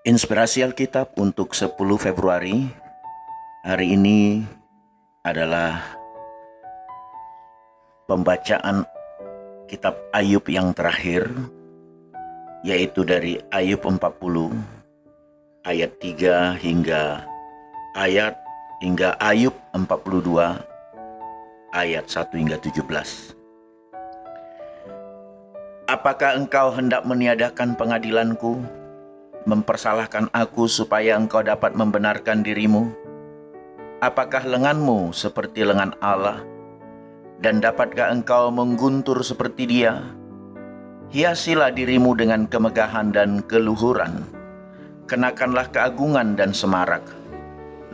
Inspirasi Alkitab untuk 10 Februari hari ini adalah pembacaan kitab Ayub yang terakhir, yaitu dari Ayub 40 ayat 3 hingga Ayub 42 ayat 1 hingga 17. Apakah engkau hendak meniadakan pengadilanku, mempersalahkan aku supaya engkau dapat membenarkan dirimu? Apakah lenganmu seperti lengan Allah, dan dapatkah engkau mengguntur seperti Dia? Hiasilah dirimu dengan kemegahan dan keluhuran, kenakanlah keagungan dan semarak,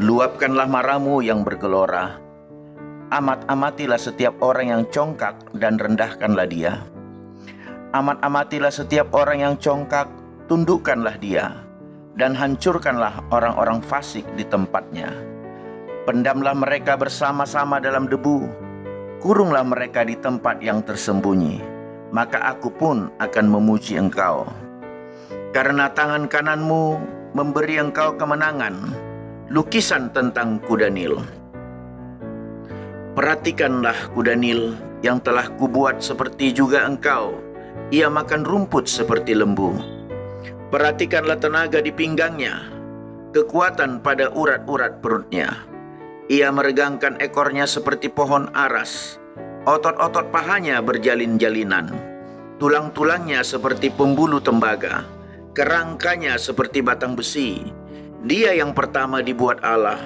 luapkanlah maramu yang bergelora. Amat-amatilah setiap orang yang congkak dan rendahkanlah dia. Amat-amatilah setiap orang yang congkak, tundukkanlah dia, dan hancurkanlah orang-orang fasik di tempatnya. Pendamlah mereka bersama-sama dalam debu, kurunglah mereka di tempat yang tersembunyi, maka aku pun akan memuji engkau. Karena tangan kananmu memberi engkau kemenangan. Lukisan tentang kuda Nil. Perhatikanlah kuda Nil yang telah kubuat seperti juga engkau. Ia makan rumput seperti lembu. Perhatikanlah tenaga di pinggangnya, kekuatan pada urat-urat perutnya. Ia meregangkan ekornya seperti pohon aras, otot-otot pahanya berjalin-jalinan, tulang-tulangnya seperti pembuluh tembaga, kerangkanya seperti batang besi. Dia yang pertama dibuat Allah,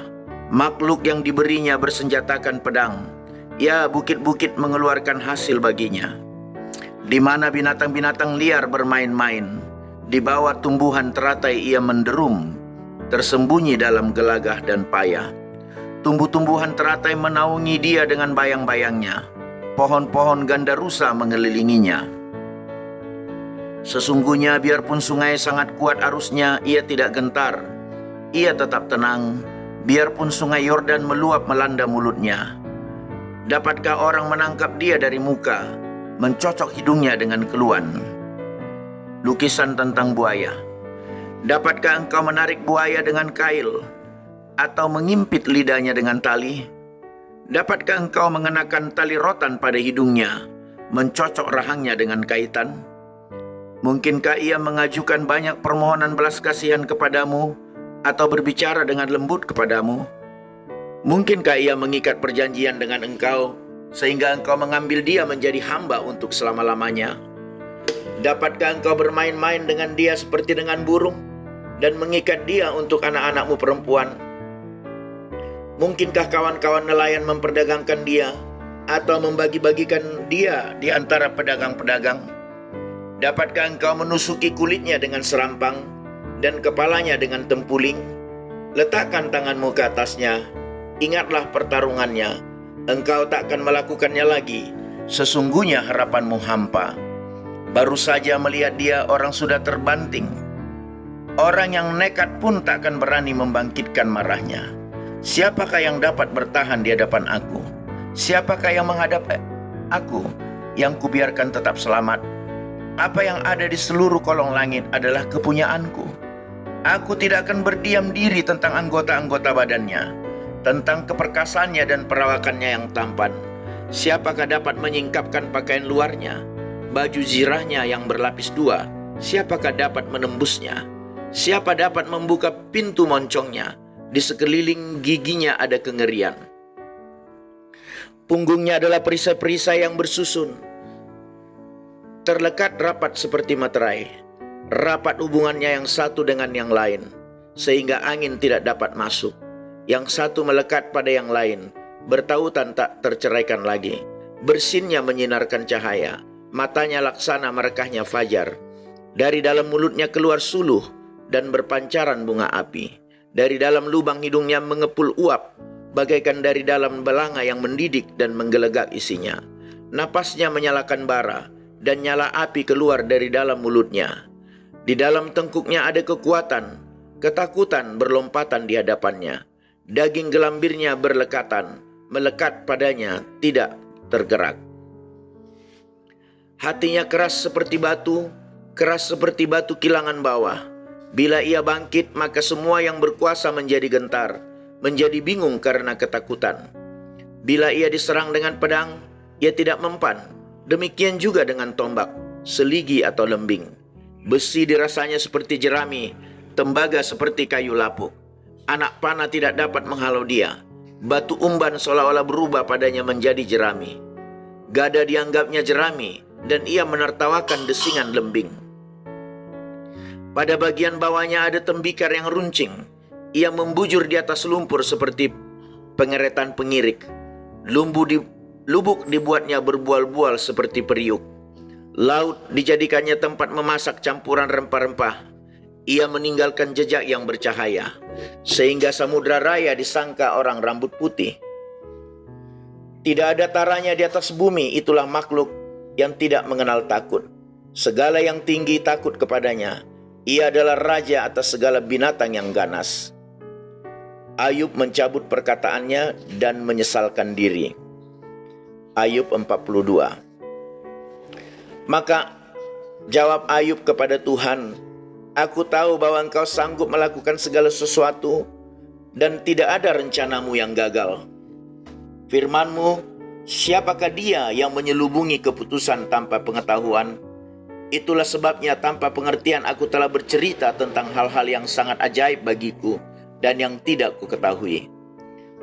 makhluk yang diberinya bersenjatakan pedang. Ya, bukit-bukit mengeluarkan hasil baginya. Di mana binatang-binatang liar bermain-main, di bawah tumbuhan teratai ia menderum, tersembunyi dalam gelagah dan payah. Tumbuh-tumbuhan teratai menaungi dia dengan bayang-bayangnya, pohon-pohon gandarusa mengelilinginya. Sesungguhnya biarpun sungai sangat kuat arusnya, ia tidak gentar. Ia tetap tenang, biarpun sungai Yordan meluap melanda mulutnya. Dapatkah orang menangkap dia dari muka, mencocok hidungnya dengan keluhan? Lukisan tentang buaya. Dapatkah engkau menarik buaya dengan kail, atau mengimpit lidahnya dengan tali? Dapatkah engkau mengenakan tali rotan pada hidungnya, mencocok rahangnya dengan kaitan? Mungkinkah ia mengajukan banyak permohonan belas kasihan kepadamu, atau berbicara dengan lembut kepadamu? Mungkinkah ia mengikat perjanjian dengan engkau, sehingga engkau mengambil dia menjadi hamba untuk selama-lamanya? Dapatkah engkau bermain-main dengan dia seperti dengan burung, dan mengikat dia untuk anak-anakmu perempuan? Mungkinkah kawan-kawan nelayan memperdagangkan dia, atau membagi-bagikan dia di antara pedagang-pedagang? Dapatkah engkau menusuki kulitnya dengan serampang, dan kepalanya dengan tempuling? Letakkan tanganmu ke atasnya, ingatlah pertarungannya. Engkau takkan melakukannya lagi. Sesungguhnya harapanmu hampa. Baru saja melihat dia, orang sudah terbanting. Orang yang nekat pun takkan berani membangkitkan marahnya. Siapakah yang dapat bertahan di hadapan aku? Siapakah yang menghadap aku, yang kubiarkan tetap selamat? Apa yang ada di seluruh kolong langit adalah kepunyaanku. Aku tidak akan berdiam diri tentang anggota-anggota badannya, tentang keperkasaannya dan perawakannya yang tampan. Siapakah dapat menyingkapkan pakaian luarnya, baju zirahnya yang berlapis dua? Siapakah dapat menembusnya? Siapa dapat membuka pintu moncongnya? Di sekeliling giginya ada kengerian. Punggungnya adalah perisai-perisai yang bersusun, terlekat rapat seperti materai. Rapat hubungannya yang satu dengan yang lain, sehingga angin tidak dapat masuk. Yang satu melekat pada yang lain, bertautan tak terceraikan lagi. Bersinnya menyinarkan cahaya, matanya laksana merekahnya fajar. Dari dalam mulutnya keluar suluh dan berpancaran bunga api. Dari dalam lubang hidungnya mengepul uap, bagaikan dari dalam belanga yang mendidik dan menggelegak isinya. Napasnya menyalakan bara, dan nyala api keluar dari dalam mulutnya. Di dalam tengkuknya ada kekuatan, ketakutan berlompatan di hadapannya. Daging gelambirnya berlekatan, melekat padanya, tidak tergerak. Hatinya keras seperti batu kilangan bawah. Bila ia bangkit, maka semua yang berkuasa menjadi gentar, menjadi bingung karena ketakutan. Bila ia diserang dengan pedang, ia tidak mempan. Demikian juga dengan tombak, seligi atau lembing. Besi dirasanya seperti jerami, tembaga seperti kayu lapuk. Anak panah tidak dapat menghalau dia. Batu umban seolah-olah berubah padanya menjadi jerami. Gada dianggapnya jerami, dan ia menertawakan desingan lembing. Pada bagian bawahnya ada tembikar yang runcing. Ia membujur di atas lumpur seperti pengeretan pengirik. Lubuk dibuatnya berbual-bual seperti periuk. Laut dijadikannya tempat memasak campuran rempah-rempah. Ia meninggalkan jejak yang bercahaya, sehingga samudra raya disangka orang rambut putih. Tidak ada taranya di atas bumi, itulah makhluk yang tidak mengenal takut. Segala yang tinggi takut kepadanya. Ia adalah raja atas segala binatang yang ganas. Ayub mencabut perkataannya dan menyesalkan diri. Ayub 42. Maka jawab Ayub kepada Tuhan, "Aku tahu bahwa Engkau sanggup melakukan segala sesuatu dan tidak ada rencanamu yang gagal. Firman-Mu, siapakah dia yang menyelubungi keputusan tanpa pengetahuan? Itulah sebabnya tanpa pengertian aku telah bercerita tentang hal-hal yang sangat ajaib bagiku dan yang tidak kuketahui.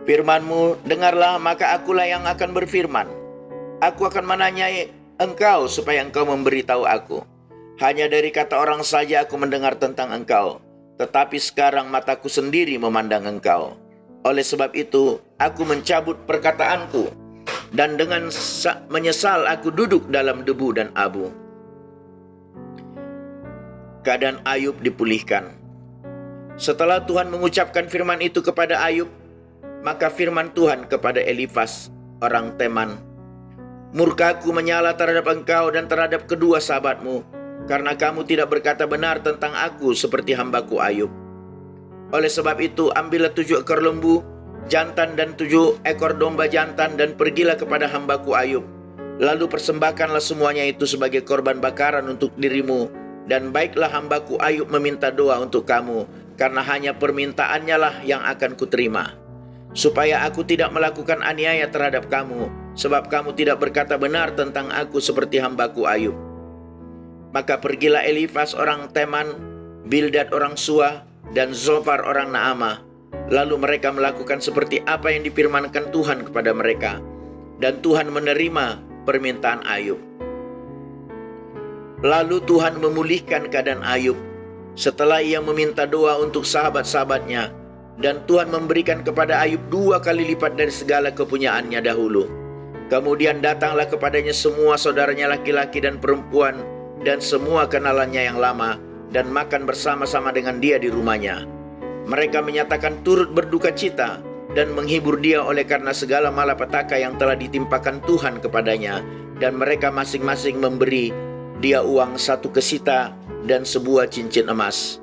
Firman-Mu, dengarlah, maka akulah yang akan berfirman. Aku akan menanyai Engkau supaya Engkau memberitahu aku. Hanya dari kata orang saja aku mendengar tentang Engkau, tetapi sekarang mataku sendiri memandang Engkau. Oleh sebab itu, aku mencabut perkataanku, dan dengan menyesal aku duduk dalam debu dan abu." Keadaan Ayub dipulihkan. Setelah Tuhan mengucapkan firman itu kepada Ayub, maka firman Tuhan kepada Elifas, orang Teman, "Murkaku menyala terhadap engkau dan terhadap kedua sahabatmu, karena kamu tidak berkata benar tentang aku seperti hambaku Ayub. Oleh sebab itu, ambillah 7 ekor lembu jantan dan 7 ekor domba jantan dan pergilah kepada hambaku Ayub. Lalu persembahkanlah semuanya itu sebagai korban bakaran untuk dirimu. Dan baiklah hambaku Ayub meminta doa untuk kamu, karena hanya permintaannya lah yang akan kuterima. Supaya aku tidak melakukan aniaya terhadap kamu, sebab kamu tidak berkata benar tentang aku seperti hambaku Ayub." Maka pergilah Elifas orang Teman, Bildad orang Sua, dan Zofar orang Naamah. Lalu mereka melakukan seperti apa yang difirmankan Tuhan kepada mereka. Dan Tuhan menerima permintaan Ayub. Lalu Tuhan memulihkan keadaan Ayub setelah ia meminta doa untuk sahabat-sahabatnya, dan Tuhan memberikan kepada Ayub 2 kali lipat dari segala kepunyaannya dahulu. Kemudian datanglah kepadanya semua saudaranya laki-laki dan perempuan dan semua kenalannya yang lama, dan makan bersama-sama dengan dia di rumahnya. Mereka menyatakan turut berduka cita dan menghibur dia oleh karena segala malapetaka yang telah ditimpakan Tuhan kepadanya, dan mereka masing-masing memberi dia uang 1 kesita dan sebuah cincin emas.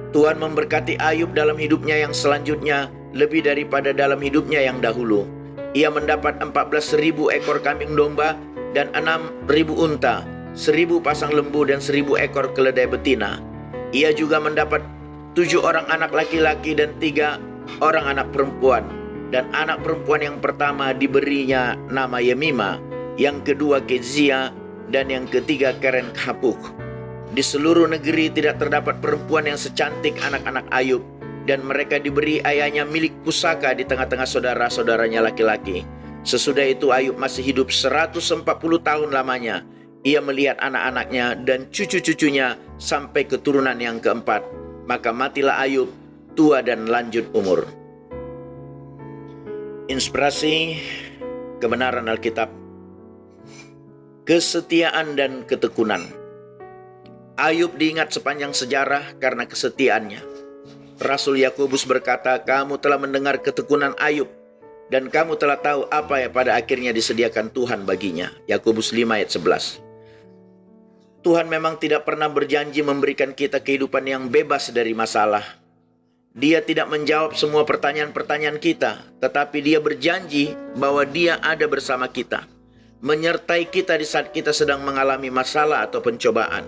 Tuhan memberkati Ayub dalam hidupnya yang selanjutnya lebih daripada dalam hidupnya yang dahulu. Ia mendapat 14.000 ekor kambing domba dan 6.000 unta, 1.000 pasang lembu dan 1.000 ekor keledai betina. Ia juga mendapat 7 orang anak laki-laki dan 3 orang anak perempuan. Dan anak perempuan yang pertama diberinya nama Yemima, yang kedua Kezia, dan yang ketiga Keren Hapuk. Di seluruh negeri tidak terdapat perempuan yang secantik anak-anak Ayub, dan mereka diberi ayahnya milik pusaka di tengah-tengah saudara-saudaranya laki-laki. Sesudah itu Ayub masih hidup 140 tahun lamanya. Ia melihat anak-anaknya dan cucu-cucunya sampai keturunan yang keempat. Maka matilah Ayub, tua dan lanjut umur. Inspirasi kebenaran Alkitab. Kesetiaan dan ketekunan. Ayub diingat sepanjang sejarah karena kesetiaannya. Rasul Yakobus berkata, "Kamu telah mendengar ketekunan Ayub, dan kamu telah tahu apa yang pada akhirnya disediakan Tuhan baginya." Yakobus 5 ayat 11. Tuhan memang tidak pernah berjanji memberikan kita kehidupan yang bebas dari masalah. Dia tidak menjawab semua pertanyaan-pertanyaan kita, tetapi Dia berjanji bahwa Dia ada bersama kita, menyertai kita di saat kita sedang mengalami masalah atau pencobaan.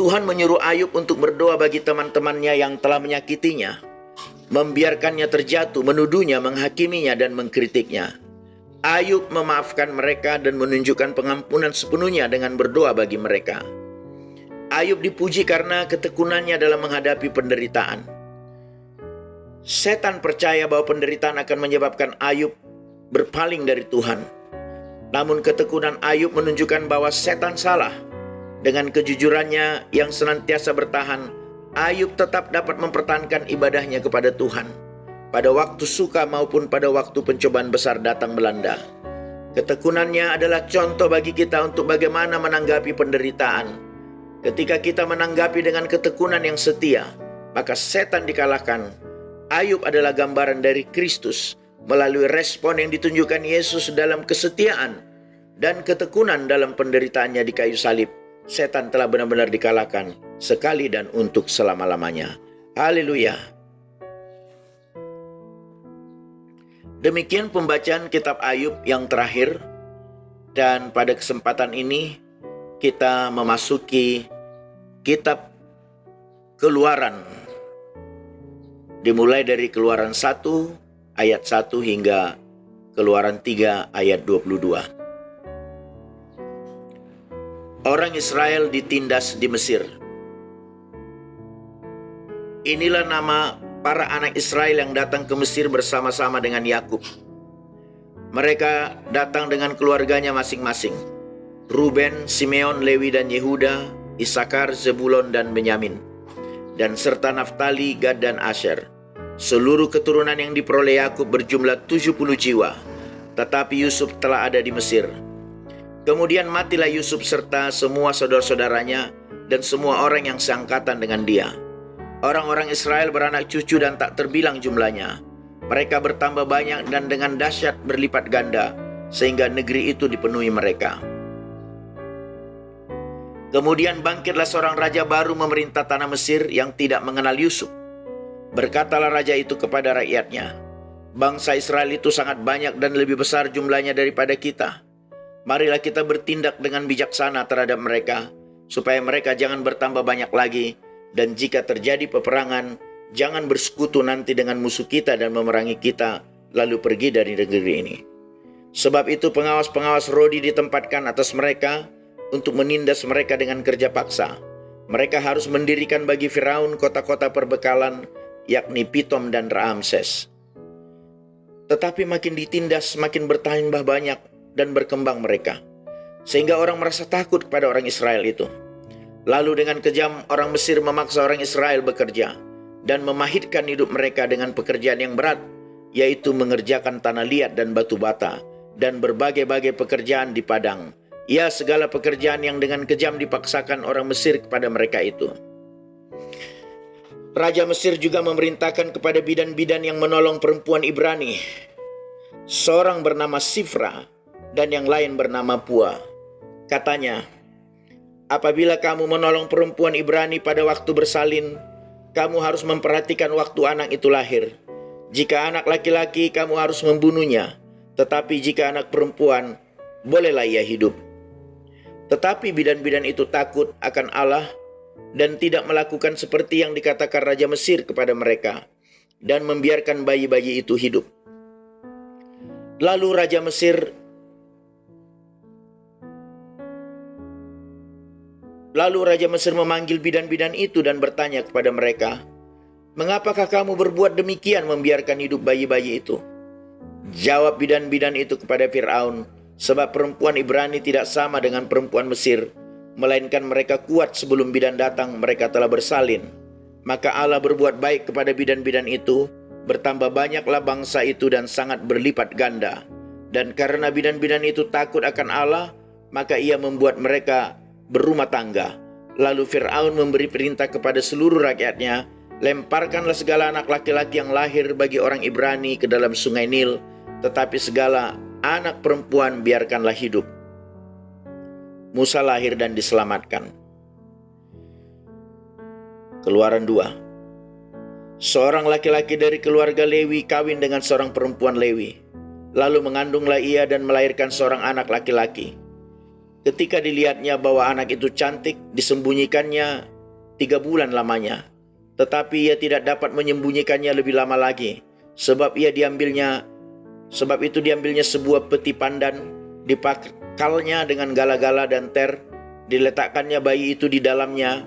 Tuhan menyuruh Ayub untuk berdoa bagi teman-temannya yang telah menyakitinya, membiarkannya terjatuh, menuduhnya, menghakiminya, dan mengkritiknya. Ayub memaafkan mereka dan menunjukkan pengampunan sepenuhnya dengan berdoa bagi mereka. Ayub dipuji karena ketekunannya dalam menghadapi penderitaan. Setan percaya bahwa penderitaan akan menyebabkan Ayub berpaling dari Tuhan. Namun ketekunan Ayub menunjukkan bahwa setan salah. Dengan kejujurannya yang senantiasa bertahan, Ayub tetap dapat mempertahankan ibadahnya kepada Tuhan, pada waktu suka maupun pada waktu pencobaan besar datang melanda. Ketekunannya adalah contoh bagi kita untuk bagaimana menanggapi penderitaan. Ketika kita menanggapi dengan ketekunan yang setia, maka setan dikalahkan. Ayub adalah gambaran dari Kristus melalui respon yang ditunjukkan Yesus dalam kesetiaan dan ketekunan dalam penderitaannya di kayu salib. Setan telah benar-benar dikalahkan sekali dan untuk selama-lamanya. Haleluya. Demikian pembacaan kitab Ayub yang terakhir, dan pada kesempatan ini kita memasuki kitab Keluaran, dimulai dari Keluaran 1 ayat 1 hingga Keluaran 3 ayat 22. Orang Israel ditindas di Mesir. Inilah nama para anak Israel yang datang ke Mesir bersama-sama dengan Yakub. Mereka datang dengan keluarganya masing-masing: Ruben, Simeon, Lewi, dan Yehuda, Isakar, Zebulon, dan Benyamin, dan serta Naftali, Gad, dan Asher. Seluruh keturunan yang diperoleh Yakub berjumlah 70 jiwa, tetapi Yusuf telah ada di Mesir. Kemudian matilah Yusuf serta semua saudara-saudaranya dan semua orang yang seangkatan dengan dia. Orang-orang Israel beranak cucu dan tak terbilang jumlahnya. Mereka bertambah banyak dan dengan dahsyat berlipat ganda, sehingga negeri itu dipenuhi mereka. Kemudian bangkitlah seorang raja baru memerintah tanah Mesir yang tidak mengenal Yusuf. Berkatalah raja itu kepada rakyatnya, "Bangsa Israel itu sangat banyak dan lebih besar jumlahnya daripada kita. Marilah kita bertindak dengan bijaksana terhadap mereka, supaya mereka jangan bertambah banyak lagi, dan jika terjadi peperangan, jangan bersekutu nanti dengan musuh kita dan memerangi kita, lalu pergi dari negeri ini." Sebab itu pengawas-pengawas Rodi ditempatkan atas mereka untuk menindas mereka dengan kerja paksa. Mereka harus mendirikan bagi Firaun kota-kota perbekalan, yakni Pitom dan Ramses. Tetapi makin ditindas, makin bertambah banyak dan berkembang mereka, sehingga orang merasa takut kepada orang Israel itu. Lalu dengan kejam orang Mesir memaksa orang Israel bekerja dan memahitkan hidup mereka dengan pekerjaan yang berat, yaitu mengerjakan tanah liat dan batu bata dan berbagai-bagai pekerjaan di padang. Ya, segala pekerjaan yang dengan kejam dipaksakan orang Mesir kepada mereka itu. Raja Mesir juga memerintahkan kepada bidan-bidan yang menolong perempuan Ibrani, seorang bernama Sifra dan yang lain bernama Pua. Katanya, "Apabila kamu menolong perempuan Ibrani pada waktu bersalin, kamu harus memperhatikan waktu anak itu lahir. Jika anak laki-laki, kamu harus membunuhnya, tetapi jika anak perempuan, bolehlah ia hidup." Tetapi bidan-bidan itu takut akan Allah dan tidak melakukan seperti yang dikatakan Raja Mesir kepada mereka, dan membiarkan bayi-bayi itu hidup. Lalu Raja Mesir memanggil bidan-bidan itu dan bertanya kepada mereka, "Mengapakah kamu berbuat demikian membiarkan hidup bayi-bayi itu?" Jawab bidan-bidan itu kepada Firaun, "Sebab perempuan Ibrani tidak sama dengan perempuan Mesir, melainkan mereka kuat sebelum bidan datang mereka telah bersalin." Maka Allah berbuat baik kepada bidan-bidan itu, bertambah banyaklah bangsa itu dan sangat berlipat ganda. Dan karena bidan-bidan itu takut akan Allah, maka ia membuat mereka berumah tangga. Lalu Firaun memberi perintah kepada seluruh rakyatnya, "Lemparkanlah segala anak laki-laki yang lahir bagi orang Ibrani ke dalam sungai Nil, tetapi segala anak perempuan biarkanlah hidup." Musa lahir dan diselamatkan. Keluaran 2. Seorang laki-laki dari keluarga Lewi kawin dengan seorang perempuan Lewi. Lalu mengandunglah ia dan melahirkan seorang anak laki-laki. Ketika dilihatnya bahwa anak itu cantik, disembunyikannya 3 bulan lamanya. Tetapi ia tidak dapat menyembunyikannya lebih lama lagi, sebab itu diambilnya sebuah peti pandan, dipakalnya dengan gala-gala dan ter, diletakkannya bayi itu di dalamnya,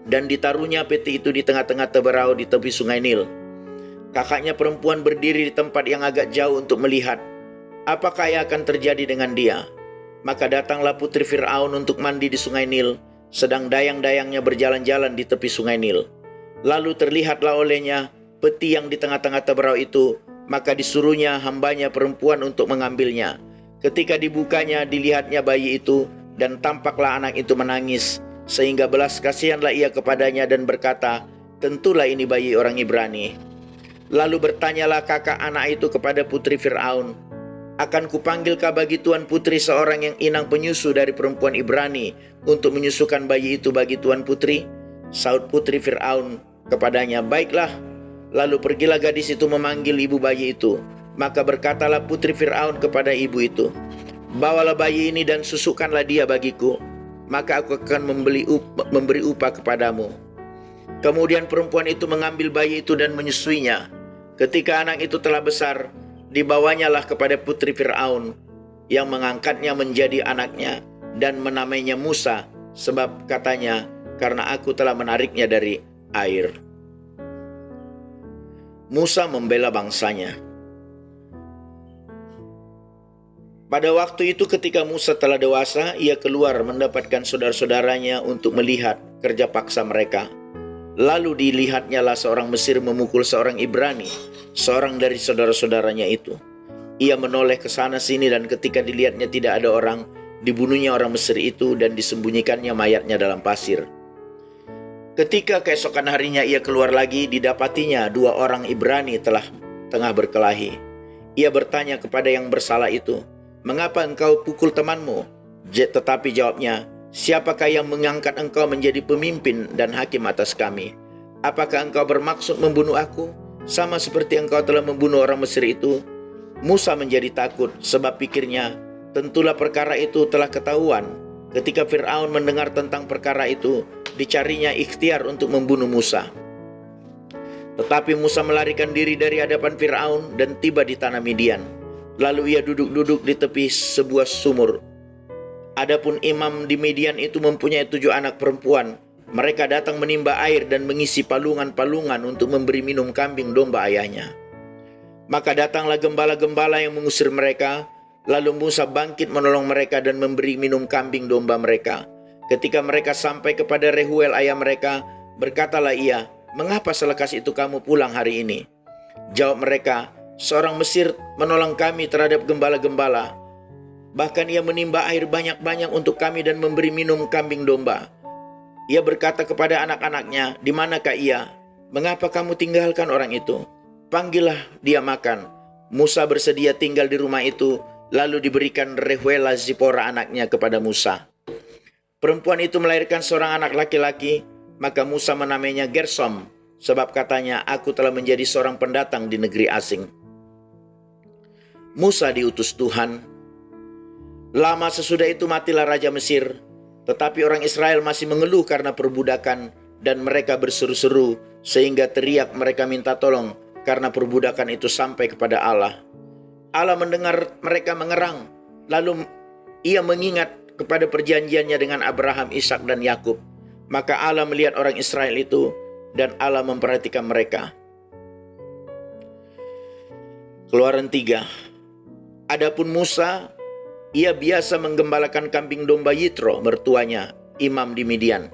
dan ditaruhnya peti itu di tengah-tengah teberau di tepi sungai Nil. Kakaknya perempuan berdiri di tempat yang agak jauh untuk melihat apakah yang akan terjadi dengan dia. Maka datanglah putri Fir'aun untuk mandi di sungai Nil, sedang dayang-dayangnya berjalan-jalan di tepi sungai Nil. Lalu terlihatlah olehnya peti yang di tengah-tengah teberau itu, maka disuruhnya hambanya perempuan untuk mengambilnya. Ketika dibukanya, dilihatnya bayi itu, dan tampaklah anak itu menangis, sehingga belas kasihanlah ia kepadanya dan berkata, tentulah ini bayi orang Ibrani. Lalu bertanyalah kakak anak itu kepada putri Fir'aun, akan kupanggilkah bagi tuan putri seorang yang inang penyusu dari perempuan Ibrani untuk menyusukan bayi itu bagi tuan putri? Saud putri Fir'aun kepadanya, baiklah. Lalu pergilah gadis itu memanggil ibu bayi itu. Maka berkatalah putri Fir'aun kepada ibu itu, bawalah bayi ini dan susukanlah dia bagiku, maka aku akan memberi upah kepadamu. Kemudian perempuan itu mengambil bayi itu dan menyusuinya. Ketika anak itu telah besar, dibawanyalah kepada putri Fir'aun, yang mengangkatnya menjadi anaknya dan menamainya Musa, sebab katanya, karena aku telah menariknya dari air. Musa membela bangsanya. Pada waktu itu ketika Musa telah dewasa, ia keluar mendapatkan saudara-saudaranya untuk melihat kerja paksa mereka. Lalu dilihatnyalah seorang Mesir memukul seorang Ibrani, seorang dari saudara-saudaranya itu. Ia menoleh ke sana sini, dan ketika dilihatnya tidak ada orang, dibunuhnya orang Mesir itu dan disembunyikannya mayatnya dalam pasir. Ketika keesokan harinya ia keluar lagi, didapatinya 2 orang Ibrani tengah berkelahi. Ia bertanya kepada yang bersalah itu, mengapa engkau pukul temanmu? Tetapi jawabnya, siapakah yang mengangkat engkau menjadi pemimpin dan hakim atas kami? Apakah engkau bermaksud membunuh aku, sama seperti engkau telah membunuh orang Mesir itu? Musa menjadi takut, sebab pikirnya, tentulah perkara itu telah ketahuan. Ketika Fir'aun mendengar tentang perkara itu, dicarinya ikhtiar untuk membunuh Musa. Tetapi Musa melarikan diri dari hadapan Fir'aun dan tiba di tanah Midian. Lalu ia duduk-duduk di tepi sebuah sumur. Adapun imam di Midian itu mempunyai 7 anak perempuan. Mereka datang menimba air dan mengisi palungan-palungan untuk memberi minum kambing domba ayahnya. Maka datanglah gembala-gembala yang mengusir mereka. Lalu Musa bangkit menolong mereka dan memberi minum kambing domba mereka. Ketika mereka sampai kepada Rehuel ayah mereka, berkatalah ia, mengapa selekas itu kamu pulang hari ini? Jawab mereka, seorang Mesir menolong kami terhadap gembala-gembala. Bahkan ia menimba air banyak-banyak untuk kami dan memberi minum kambing domba. Ia berkata kepada anak-anaknya, di manakah ia? Mengapa kamu tinggalkan orang itu? Panggillah dia makan. Musa bersedia tinggal di rumah itu, lalu diberikan Rehuela Zipora anaknya kepada Musa. Perempuan itu melahirkan seorang anak laki-laki, maka Musa menamainya Gersom, sebab katanya, aku telah menjadi seorang pendatang di negeri asing. Musa diutus Tuhan. Lama sesudah itu matilah Raja Mesir, tetapi orang Israel masih mengeluh karena perbudakan, dan mereka berseru-seru, sehingga teriak mereka minta tolong, karena perbudakan itu sampai kepada Allah. Allah mendengar mereka mengerang, lalu ia mengingat kepada perjanjiannya dengan Abraham, Ishak dan Yakub. Maka Allah melihat orang Israel itu, dan Allah memperhatikan mereka. Keluaran 3. Adapun Musa, ia biasa menggembalakan kambing domba Yitro, mertuanya, imam di Midian.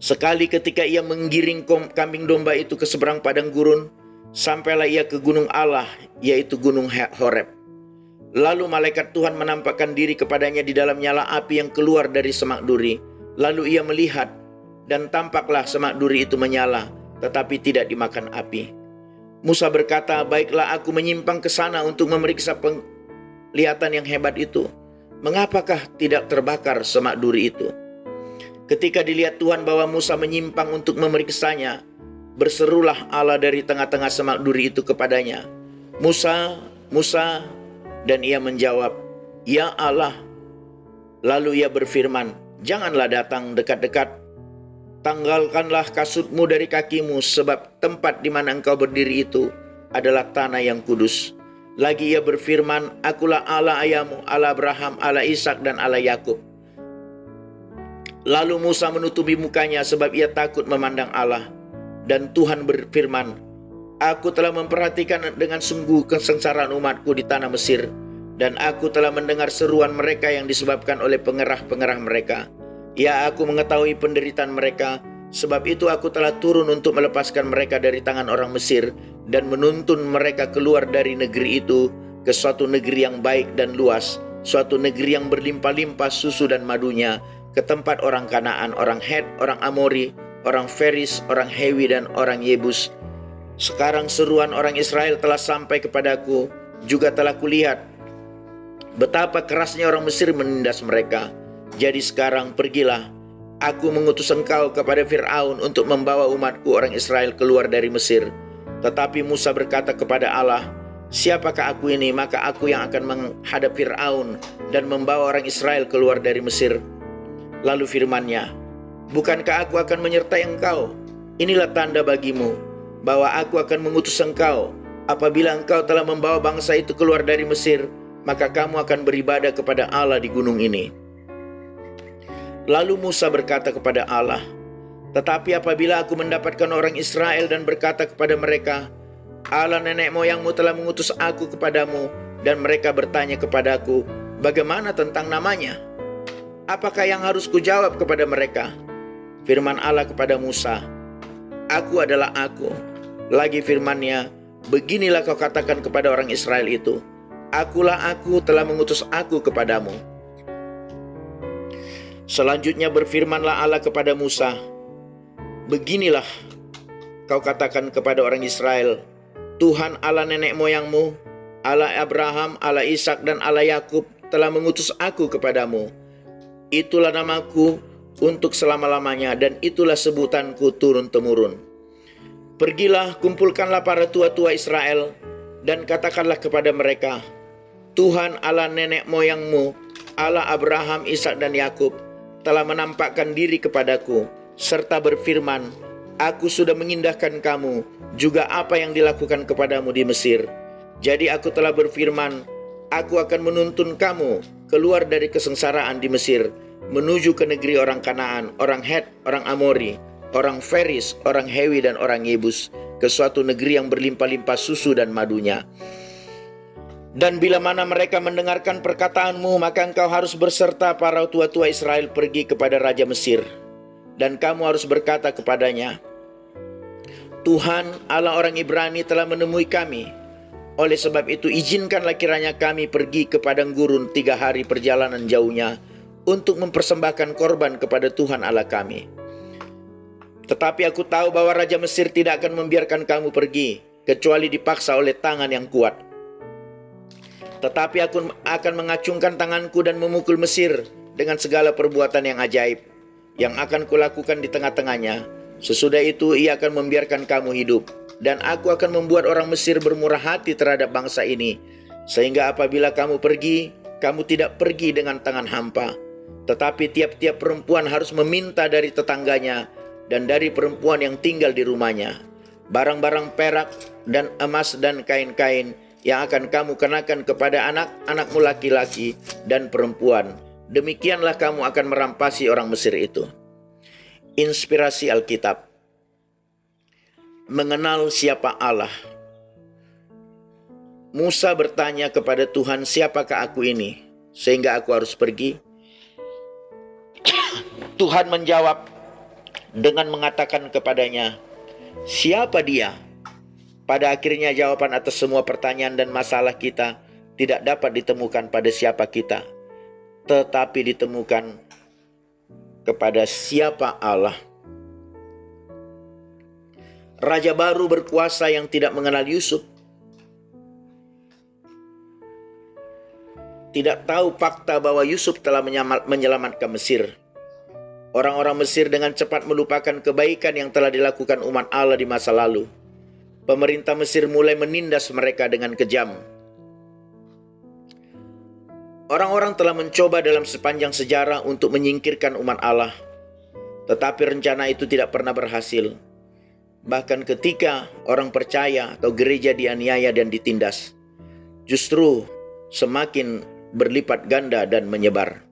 Sekali ketika ia menggiring kambing domba itu ke seberang padang gurun, sampailah ia ke gunung Allah, yaitu gunung Horeb. Lalu malaikat Tuhan menampakkan diri kepadanya di dalam nyala api yang keluar dari semak duri. Lalu ia melihat, dan tampaklah semak duri itu menyala, tetapi tidak dimakan api. Musa berkata, baiklah aku menyimpang ke sana untuk memeriksa penglihatan yang hebat itu. Mengapakah tidak terbakar semak duri itu? Ketika dilihat Tuhan bahwa Musa menyimpang untuk memeriksanya, berserulah Allah dari tengah-tengah semak duri itu kepadanya, Musa, Musa. Dan ia menjawab, "Ya Allah." Lalu ia berfirman, "Janganlah datang dekat-dekat. Tanggalkanlah kasutmu dari kakimu, sebab tempat di mana engkau berdiri itu adalah tanah yang kudus." Lagi ia berfirman, "Akulah Allah ayahmu, Allah Abraham, Allah Ishak dan Allah Yakub." Lalu Musa menutupi mukanya sebab ia takut memandang Allah. Dan Tuhan berfirman, "Aku telah memperhatikan dengan sungguh kesengsaraan umatku di tanah Mesir, dan aku telah mendengar seruan mereka yang disebabkan oleh pengerah-pengerah mereka. Ya, aku mengetahui penderitaan mereka, sebab itu aku telah turun untuk melepaskan mereka dari tangan orang Mesir dan menuntun mereka keluar dari negeri itu ke suatu negeri yang baik dan luas, suatu negeri yang berlimpah-limpah susu dan madunya, ke tempat orang Kanaan, orang Het, orang Amori, orang Feris, orang Hewi dan orang Yebus. Sekarang seruan orang Israel telah sampai kepadaku, juga telah kulihat betapa kerasnya orang Mesir menindas mereka. Jadi sekarang pergilah, aku mengutus engkau kepada Fir'aun untuk membawa umatku orang Israel keluar dari Mesir." Tetapi Musa berkata kepada Allah, "Siapakah aku ini, maka aku yang akan menghadap Fir'aun dan membawa orang Israel keluar dari Mesir?" Lalu firman-Nya, "Bukankah aku akan menyertai engkau? Inilah tanda bagimu bahwa aku akan mengutus engkau. Apabila engkau telah membawa bangsa itu keluar dari Mesir, maka kamu akan beribadah kepada Allah di gunung ini." Lalu Musa berkata kepada Allah, "Tetapi apabila aku mendapatkan orang Israel dan berkata kepada mereka, 'Allah nenek moyangmu telah mengutus aku kepadamu,' dan mereka bertanya kepadaku, 'Bagaimana tentang namanya?' apakah yang harus kujawab kepada mereka?" Firman Allah kepada Musa, "Aku adalah Aku." Lagi firman-Nya, "Beginilah kau katakan kepada orang Israel itu, Akulah Aku telah mengutus aku kepadamu." Selanjutnya berfirmanlah Allah kepada Musa, "Beginilah kau katakan kepada orang Israel, Tuhan Allah nenek moyangmu, Allah Abraham, Allah Ishak dan Allah Yakub telah mengutus aku kepadamu. Itulah namaku untuk selama-lamanya, dan itulah sebutanku turun-temurun. Pergilah, kumpulkanlah para tua-tua Israel, dan katakanlah kepada mereka, Tuhan Allah nenek moyangmu, Allah Abraham, Ishak dan Yakub telah menampakkan diri kepadaku, serta berfirman, Aku sudah mengindahkan kamu, juga apa yang dilakukan kepadamu di Mesir. Jadi aku telah berfirman, Aku akan menuntun kamu keluar dari kesengsaraan di Mesir, menuju ke negeri orang Kanaan, orang Het, orang Amori, orang Feris, orang Hewi dan orang Yebus, ke suatu negeri yang berlimpah-limpah susu dan madunya. Dan bila mana mereka mendengarkan perkataanmu, maka engkau harus berserta para tua-tua Israel pergi kepada Raja Mesir. Dan kamu harus berkata kepadanya, Tuhan Allah orang Ibrani telah menemui kami. Oleh sebab itu izinkanlah kiranya kami pergi ke padang gurun 3 hari perjalanan jauhnya untuk mempersembahkan korban kepada Tuhan Allah kami. Tetapi aku tahu bahwa Raja Mesir tidak akan membiarkan kamu pergi, kecuali dipaksa oleh tangan yang kuat. Tetapi aku akan mengacungkan tanganku dan memukul Mesir dengan segala perbuatan yang ajaib yang akan kulakukan di tengah-tengahnya. Sesudah itu ia akan membiarkan kamu hidup, dan aku akan membuat orang Mesir bermurah hati terhadap bangsa ini, sehingga apabila kamu pergi, kamu tidak pergi dengan tangan hampa. Tetapi tiap-tiap perempuan harus meminta dari tetangganya dan dari perempuan yang tinggal di rumahnya barang-barang perak dan emas dan kain-kain yang akan kamu kenakan kepada anak-anakmu laki-laki dan perempuan. Demikianlah kamu akan merampasi orang Mesir itu. Inspirasi Alkitab. Mengenal siapa Allah. Musa bertanya kepada Tuhan, siapakah aku ini sehingga aku harus pergi? Tuhan menjawab dengan mengatakan kepadanya, siapa dia? Pada akhirnya jawaban atas semua pertanyaan dan masalah kita tidak dapat ditemukan pada siapa kita, tetapi ditemukan kepada siapa Allah. Raja baru berkuasa yang tidak mengenal Yusuf, tidak tahu fakta bahwa Yusuf telah menyelamatkan Mesir. Orang-orang Mesir dengan cepat melupakan kebaikan yang telah dilakukan umat Allah di masa lalu. Pemerintah Mesir mulai menindas mereka dengan kejam. Orang-orang telah mencoba dalam sepanjang sejarah untuk menyingkirkan umat Allah, tetapi rencana itu tidak pernah berhasil. Bahkan ketika orang percaya atau gereja dianiaya dan ditindas, justru semakin berlipat ganda dan menyebar.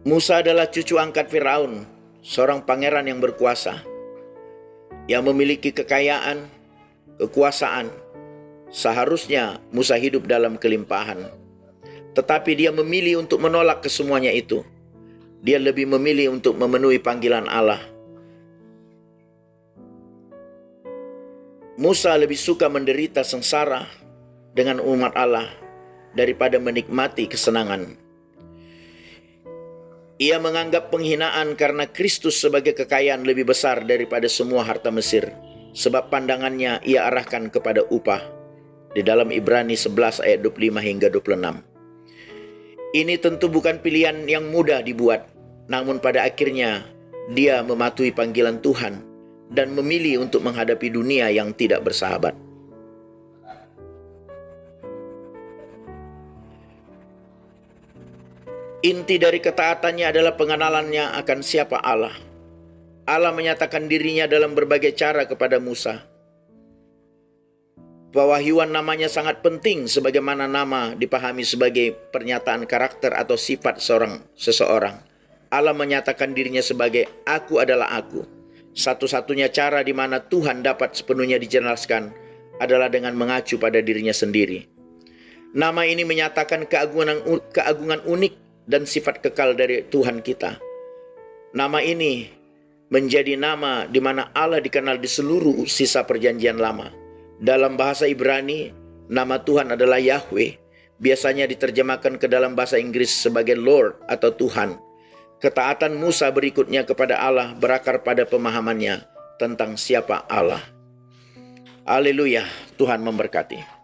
Musa adalah cucu angkat Firaun, seorang pangeran yang berkuasa, yang memiliki kekayaan, kekuasaan. Seharusnya Musa hidup dalam kelimpahan. Tetapi dia memilih untuk menolak kesemuanya itu. Dia lebih memilih untuk memenuhi panggilan Allah. Musa lebih suka menderita sengsara dengan umat Allah daripada menikmati kesenangan. Ia menganggap penghinaan karena Kristus sebagai kekayaan lebih besar daripada semua harta Mesir, sebab pandangannya ia arahkan kepada upah. Di dalam Ibrani 11 ayat 25 hingga 26. Ini tentu bukan pilihan yang mudah dibuat, namun pada akhirnya dia mematuhi panggilan Tuhan dan memilih untuk menghadapi dunia yang tidak bersahabat. Inti dari ketaatannya adalah pengenalannya akan siapa Allah. Allah menyatakan dirinya dalam berbagai cara kepada Musa. Pewahyuan namanya sangat penting sebagaimana nama dipahami sebagai pernyataan karakter atau sifat seseorang. Allah menyatakan dirinya sebagai Aku adalah Aku. Satu-satunya cara di mana Tuhan dapat sepenuhnya dijelaskan adalah dengan mengacu pada dirinya sendiri. Nama ini menyatakan keagungan unik dan sifat kekal dari Tuhan kita. Nama ini menjadi nama di mana Allah dikenal di seluruh sisa perjanjian lama. Dalam bahasa Ibrani, nama Tuhan adalah Yahweh. Biasanya diterjemahkan ke dalam bahasa Inggris sebagai Lord atau Tuhan. Ketaatan Musa berikutnya kepada Allah berakar pada pemahamannya tentang siapa Allah. Haleluya, Tuhan memberkati.